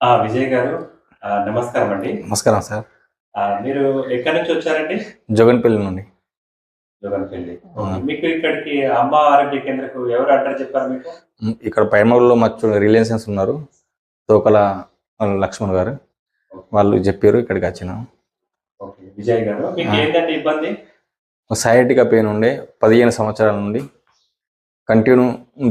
విజయ్ గారు, నమస్కారం అండి. నమస్కారం సార్. మీరు ఎక్కడి నుంచి వచ్చారండి? జోగన్పల్లి నుండి. జోగన్పల్లి. ఆ! ఓకే. మీకు ఇక్కడికి అమ్మ ఆరోగ్య కేంద్రంకు ఎవరు అడ్రస్ చెప్పారు మీకు? ఇక్కడ పైమూరులో మచ్చు రిలేషన్స్ ఉన్నారు. తోకల లక్ష్మణ్ గారు. ఓకే. వాళ్ళు చెప్పారు, ఇక్కడికి వచ్చినాం. ఓకే. విజయ్ గారు, మీకు ఏంటండి ఇబ్బంది? సయాటికా పెయిన్ ఉండే 15 సంవత్సరాల నుండి కంటిన్యూ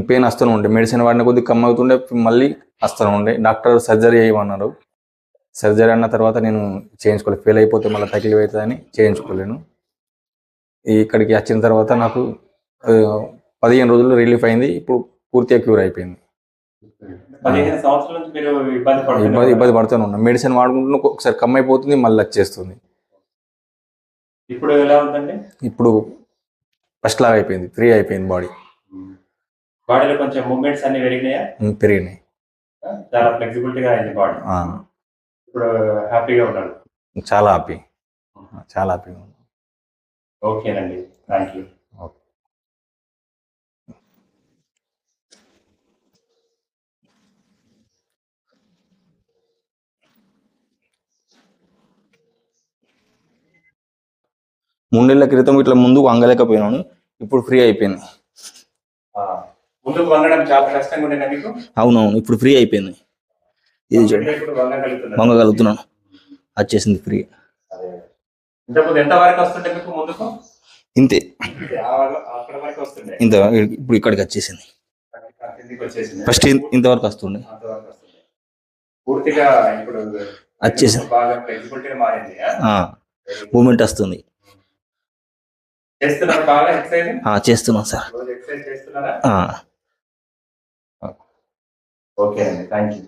పెయిన్ వస్తూనే ఉండే. మెడిసిన్ వాడిన కొద్దిగా కమ్ అవుతుండే, మళ్ళీ వస్తూనే ఉండే. డాక్టర్ సర్జరీ చేయమన్నారు. సర్జరీ అన్న తర్వాత నేను చేయించుకోలేదు. ఫెయిల్ అయిపోతే మళ్ళీ తగిలి అవుతుందని చేయించుకోలేను. ఇక్కడికి వచ్చిన తర్వాత నాకు 15 రోజుల్లో రిలీఫ్ అయింది. ఇప్పుడు పూర్తిగా క్యూర్ అయిపోయింది. 15 సంవత్సరాల నుంచి మీరు ఇబ్బంది పడుతూనే ఉన్నాం. మెడిసిన్ వాడుకుంటున్నా, ఒకసారి కమ్ అయిపోతుంది, మళ్ళీ వచ్చేస్తుంది. ఇప్పుడు ఎలా ఉందండి? ఇప్పుడు ఫస్ట్ లాగా అయిపోయింది, ఫ్రీ అయిపోయింది బాడీ. బాడీలో కొంచెం మూవ్మెంట్స్ అన్ని పెరిగినాయా? పెరిగినాయి. చాలా ఫ్లెక్సిబిలిటీగా అయింది బాడీ. ఇప్పుడు హ్యాపీగా ఉన్నారు. చాలా హ్యాపీ, చాలా హ్యాపీగా ఉన్నాను. ఓకేనండి, థ్యాంక్ యూ. మూడేళ్ల క్రితం ఇట్లా ముందుకు వంగలేకపోయినాను, ఇప్పుడు ఫ్రీ అయిపోయింది. ముందుకు వంగడం చాలా కష్టంగా ఉండేనా మీకు? అవునవును, ఇప్పుడు ఫ్రీ అయిపోయింది. ఇది వంగగలుగుతున్నాను, వచ్చేసింది ఫ్రీ. ఇంతకుముందు ఎంత వరకు వస్తుండే మీకు ముందుకు? ఇంతే, అక్కడ వరకు వస్తుండే. ఇంత. ఇప్పుడు ఇక్కడికి వచ్చేసింది. ఫస్ట్ ఇంతవరకు వస్తుండే, పూర్తిగా ఇప్పుడు వచ్చేసింది. బాగా ఫ్లెక్సిబిలిటీ మారింది. మూమెంట్ వస్తుంది. చేస్తున్నారు బాగా ఎక్సర్సైజ్? చేస్తున్నాం సార్. రోజు ఎక్సర్సైజ్ చేస్తున్నారా? ఆ. ఓకే అండి, థ్యాంక్ యూ.